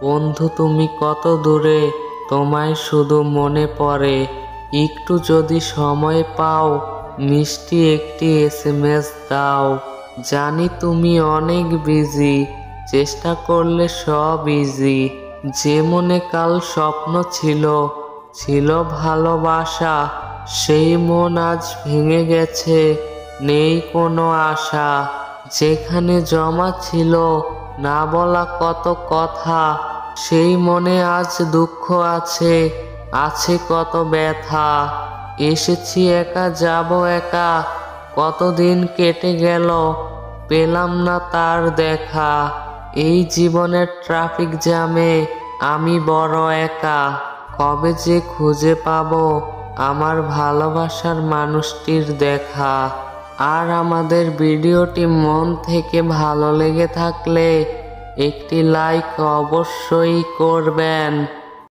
বন্ধু তুমি কত দূরে, তোমায় শুধু মনে পড়ে। একটু যদি সময় পাও, মিষ্টি একটি এসএমএস দাও। জানি তুমি অনেক বিজি, চেষ্টা করলে সব ইজি। যে মনে কাল স্বপ্ন ছিল, ছিল ভালোবাসা, সেই মন আজ ভেঙে গেছে, নেই কোনো আশা। যেখানে জমা ছিল না বলা কত কথা, সেই মনে আজ দুঃখ আছে, আছে কত ব্যথা। এসেছি একা যাব একা, কতদিন কেটে গেল, পেলাম না তার দেখা। এই জীবনের ট্রাফিক জ্যামে আমি বড় একা। কবে যে খুঁজে পাবো আমার ভালোবাসার মানুষটির দেখা। আর আমাদের ভিডিওটি মন থেকে ভালো লেগে থাকলে একটি লাইক অবশ্যই করবেন।